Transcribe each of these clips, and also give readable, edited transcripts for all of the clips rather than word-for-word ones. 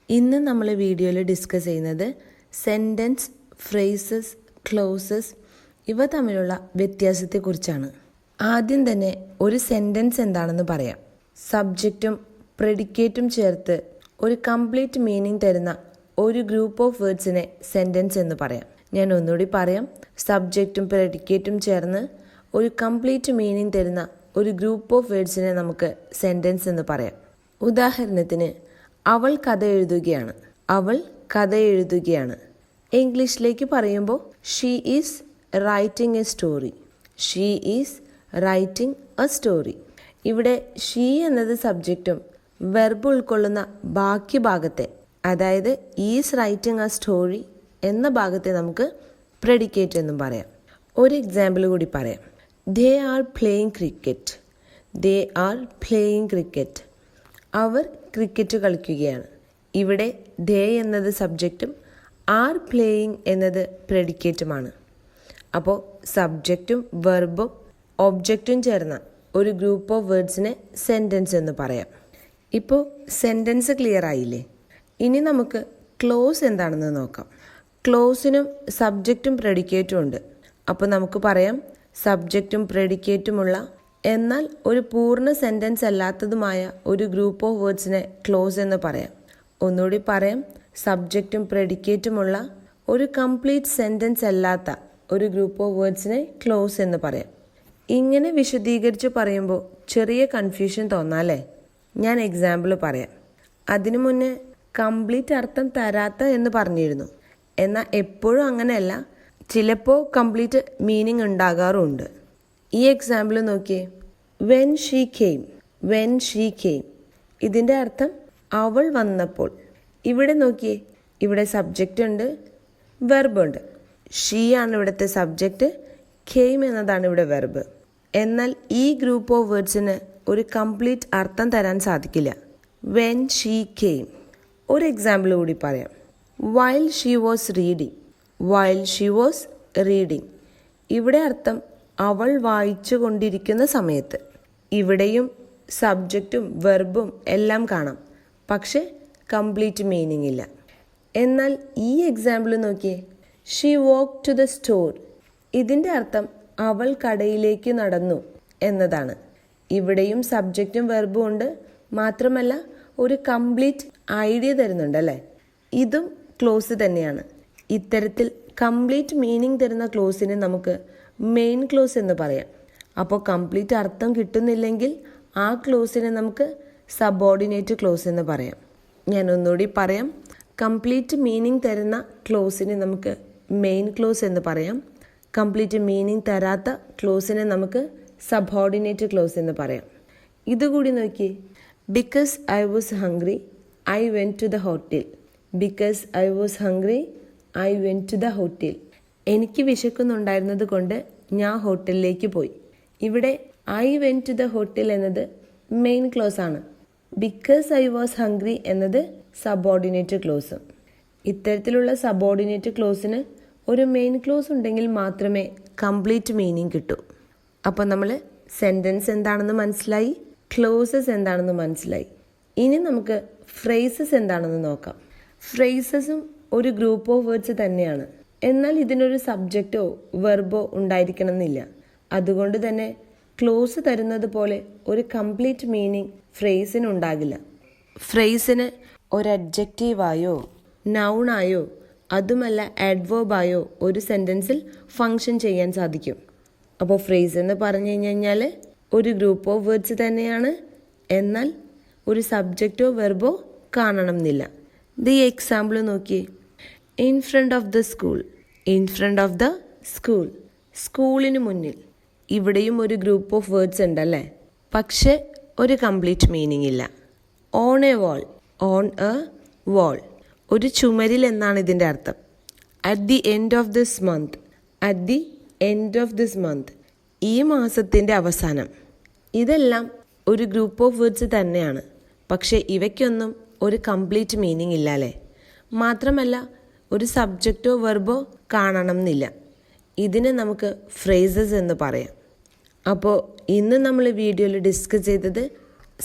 ഇന്ന് നമ്മൾ വീഡിയോയിൽ ഡിസ്കസ് ചെയ്യുന്നത് സെൻറ്റൻസ്, ഫ്രേസസ്, ക്ലോസസ് ഇവ തമ്മിലുള്ള വ്യത്യാസത്തെക്കുറിച്ചാണ്. ആദ്യം തന്നെ ഒരു സെൻറ്റൻസ് എന്താണെന്ന് പറയാം. സബ്ജക്റ്റും പ്രെഡിക്കേറ്റും ചേർത്ത് ഒരു കംപ്ലീറ്റ് മീനിങ് തരുന്ന ഒരു ഗ്രൂപ്പ് ഓഫ് വേർഡ്സിനെ സെൻറ്റൻസ് എന്ന് പറയാം. ഞാൻ ഒന്നുകൂടി പറയാം. സബ്ജക്റ്റും പ്രെഡിക്കേറ്റും ചേർന്ന് ഒരു കംപ്ലീറ്റ് മീനിങ് തരുന്ന ഒരു ഗ്രൂപ്പ് ഓഫ് വേർഡ്സിനെ നമുക്ക് സെൻറ്റൻസ് എന്ന് പറയാം. ഉദാഹരണത്തിന്, അവൾ കഥ എഴുതുകയാണ്. അവൾ കഥ എഴുതുകയാണ്. ഇംഗ്ലീഷിലേക്ക് പറയുമ്പോൾ she is writing A story. She is writing A story. ഇവിടെ ഷീ എന്നത് സബ്ജക്റ്റും വെർബ് ഉൾക്കൊള്ളുന്ന ബാക്കി ഭാഗത്തെ, അതായത് ഈസ് റൈറ്റിംഗ് എ സ്റ്റോറി എന്ന ഭാഗത്തെ നമുക്ക് പ്രെഡിക്കേറ്റ് എന്നും പറയാം. ഒരു എക്സാമ്പിൾ കൂടി പറയാം. They are playing cricket. They are playing cricket. അവർ ക്രിക്കറ്റ് കളിക്കുകയാണ്. ഇവിടെ ദേ എന്നത് സബ്ജക്റ്റും ആർ പ്ലേയിങ് എന്നത് പ്രെഡിക്കേറ്റുമാണ്. അപ്പോൾ സബ്ജക്റ്റും വെർബും ഒബ്ജക്റ്റും ചേർന്ന ഒരു ഗ്രൂപ്പ് ഓഫ് വേർഡ്സിനെ സെൻറ്റൻസ് എന്ന് പറയാം. ഇപ്പോൾ സെൻറ്റൻസ് ക്ലിയർ ആയില്ലേ? ഇനി നമുക്ക് ക്ലോസ് എന്താണെന്ന് നോക്കാം. ക്ലോസിനും സബ്ജക്റ്റും പ്രെഡിക്കേറ്റും ഉണ്ട്. അപ്പോൾ നമുക്ക് പറയാം, സബ്ജക്റ്റും പ്രെഡിക്കേറ്റുമുള്ള എന്നാൽ ഒരു പൂർണ്ണ സെൻറ്റൻസ് അല്ലാത്തതുമായ ഒരു ഗ്രൂപ്പ് ഓഫ് വേർഡ്സിനെ ക്ലോസ് എന്ന് പറയാം. ഒന്നുകൂടി പറയാം, സബ്ജക്റ്റും പ്രെഡിക്കേറ്റുമുള്ള ഒരു കംപ്ലീറ്റ് സെൻറ്റൻസ് അല്ലാത്ത ഒരു ഗ്രൂപ്പ് ഓഫ് വേർഡ്സിനെ ക്ലോസ് എന്ന് പറയാം. ഇങ്ങനെ വിശദീകരിച്ച് പറയുമ്പോൾ ചെറിയ കൺഫ്യൂഷൻ തോന്നാല്ലേ? ഞാൻ എക്സാമ്പിൾ പറയാം. അതിനു മുന്നേ കംപ്ലീറ്റ് അർത്ഥം തരാത്ത എന്ന് പറഞ്ഞിരുന്നു. എന്നാൽ എപ്പോഴും അങ്ങനെയല്ല, ചിലപ്പോൾ കംപ്ലീറ്റ് മീനിങ് ഉണ്ടാകാറുമുണ്ട്. ഈ എക്സാമ്പിൾ നോക്കിയേ. When she came. When she came ഇതിൻ്റെ അർത്ഥം അവൾ വന്നപ്പോൾ. ഇവിടെ നോക്കിയേ, ഇവിടെ സബ്ജക്റ്റ് ഉണ്ട്, വെർബുണ്ട്. ഷീ ആണ് ഇവിടുത്തെ സബ്ജക്റ്റ്, കെയിം എന്നതാണ് ഇവിടെ വെർബ്. എന്നാൽ ഈ ഗ്രൂപ്പ് ഓഫ് വേർഡ്സിന് ഒരു കംപ്ലീറ്റ് അർത്ഥം തരാൻ സാധിക്കില്ല. When she came. ഒരു എക്സാമ്പിൾ കൂടി പറയാം. While she was reading. While she was reading ഇവിടെ അർത്ഥം അവൾ വായിച്ചു കൊണ്ടിരിക്കുന്ന സമയത്ത്. ഇവിടെയും സബ്ജക്റ്റും വെർബും എല്ലാം കാണാം, പക്ഷെ കംപ്ലീറ്റ് മീനിങ് ഇല്ല. എന്നാൽ ഈ എക്സാമ്പിൾ നോക്കിയേ. She walk to the store. ഇതിൻ്റെ അർത്ഥം അവൾ കടയിലേക്ക് നടന്നു എന്നതാണ്. ഇവിടെയും സബ്ജക്റ്റും വെർബും ഉണ്ട്. മാത്രമല്ല ഒരു കംപ്ലീറ്റ് ഐഡിയ തരുന്നുണ്ടല്ലേ? ഇതും ക്ലോസ് തന്നെയാണ്. ഇത്തരത്തിൽ കംപ്ലീറ്റ് മീനിങ് തരുന്ന ക്ലോസിനെ നമുക്ക് മെയിൻ ക്ലോസ് എന്ന് പറയാം. അപ്പോൾ കംപ്ലീറ്റ് അർത്ഥം കിട്ടുന്നില്ലെങ്കിൽ ആ ക്ലോസിനെ നമുക്ക് സബോർഡിനേറ്റ് ക്ലോസ് എന്ന് പറയാം. ഞാൻ ഒന്നുകൂടി പറയാം. കംപ്ലീറ്റ് മീനിങ് തരുന്ന ക്ലോസിനെ നമുക്ക് മെയിൻ ക്ലോസ് എന്ന് പറയാം. കംപ്ലീറ്റ് മീനിങ് തരാത്ത ക്ലോസിനെ നമുക്ക് സബോർഡിനേറ്റ് ക്ലോസ് എന്ന് പറയാം. ഇതുകൂടി നോക്കി. Because I was hungry I went to the hotel. Because I was hungry I went to the hotel. എനിക്ക് വിശക്കുന്നുണ്ടായിരുന്നത് കൊണ്ട് ഞാൻ ഹോട്ടലിലേക്ക് പോയി. ഇവിടെ I went to the hotel എന്നത് മെയിൻ ക്ലോസ് ആണ്. ബിക്കോസ് ഐ വാസ് ഹംഗ്രി എന്നത് സബോർഡിനേറ്റ് ക്ലോസ്. ഇത്തരത്തിലുള്ള സബോർഡിനേറ്റ് ക്ലോസിന് ഒരു മെയിൻ ക്ലോസ് ഉണ്ടെങ്കിൽ മാത്രമേ കംപ്ലീറ്റ് മീനിങ് കിട്ടൂ. അപ്പോൾ നമ്മൾ സെൻറ്റൻസ് എന്താണെന്ന് മനസ്സിലായി, ക്ലോസസ് എന്താണെന്ന് മനസ്സിലായി. ഇനി നമുക്ക് ഫ്രേസസ് എന്താണെന്ന് നോക്കാം. ഫ്രേസസും ഒരു ഗ്രൂപ്പ് ഓഫ് വേർഡ്സ് തന്നെയാണ്. എന്നാൽ ഇതിനൊരു സബ്ജക്റ്റോ വെർബോ ഉണ്ടായിരിക്കണം എന്നില്ല. അതുകൊണ്ട് തന്നെ ക്ലോസ് തരുന്നത് പോലെ ഒരു കംപ്ലീറ്റ് മീനിങ് ഫ്രേസിന് ഉണ്ടാകില്ല. ഫ്രേസിന് ഒരു അഡ്ജക്റ്റീവായോ നൗണായോ അതുമല്ല ആഡ്വേർബായോ ഒരു സെൻറ്റൻസിൽ ഫങ്ഷൻ ചെയ്യാൻ സാധിക്കും. അപ്പോൾ ഫ്രേസ് എന്ന് പറഞ്ഞു കഴിഞ്ഞാൽ ഒരു ഗ്രൂപ്പ് ഓഫ് വേർഡ്സ് തന്നെയാണ്. എന്നാൽ ഒരു സബ്ജക്റ്റോ വെർബോ കാണണം എന്നില്ല. ഈ എക്സാമ്പിൾ നോക്കിയേ. In front of the school. In front of the school സ്കൂളിന് മുന്നിൽ. ഇവിടെയും ഒരു ഗ്രൂപ്പ് ഓഫ് വേർഡ്സ് ഉണ്ടല്ലേ, പക്ഷെ ഒരു കംപ്ലീറ്റ് മീനിങ് ഇല്ല. On A wall. On A വാൾ ഒരു ചുമരിൽ എന്നാണ് ഇതിൻ്റെ അർത്ഥം. At the end of this month. At the end of this month ഈ മാസത്തിൻ്റെ അവസാനം. ഇതെല്ലാം ഒരു ഗ്രൂപ്പ് ഓഫ് വേർഡ്സ് തന്നെയാണ്, പക്ഷെ ഇവയ്ക്കൊന്നും ഒരു കംപ്ലീറ്റ് മീനിങ് ഇല്ല അല്ലേ? മാത്രമല്ല ഒരു സബ്ജക്റ്റോ വെർബോ കാണണം എന്നില്ല. ഇതിനെ നമുക്ക് ഫ്രേസസ് എന്ന് പറയാം. അപ്പോൾ ഇന്ന് നമ്മൾ വീഡിയോയിൽ ഡിസ്കസ് ചെയ്തത്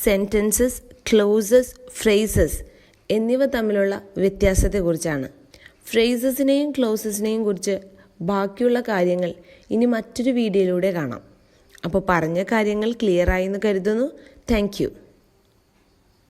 സെൻറ്റൻസസ്, ക്ലോസസ്, ഫ്രേസസ് എന്നിവ തമ്മിലുള്ള വ്യത്യാസത്തെക്കുറിച്ചാണ്. ഫ്രേസസിനെയും ക്ലോസസിനെയും കുറിച്ച് ബാക്കിയുള്ള കാര്യങ്ങൾ ഇനി മറ്റൊരു വീഡിയോയിലൂടെ കാണാം. അപ്പോൾ പറഞ്ഞ കാര്യങ്ങൾ ക്ലിയർ ആയി എന്ന് കരുതുന്നു. Thank you.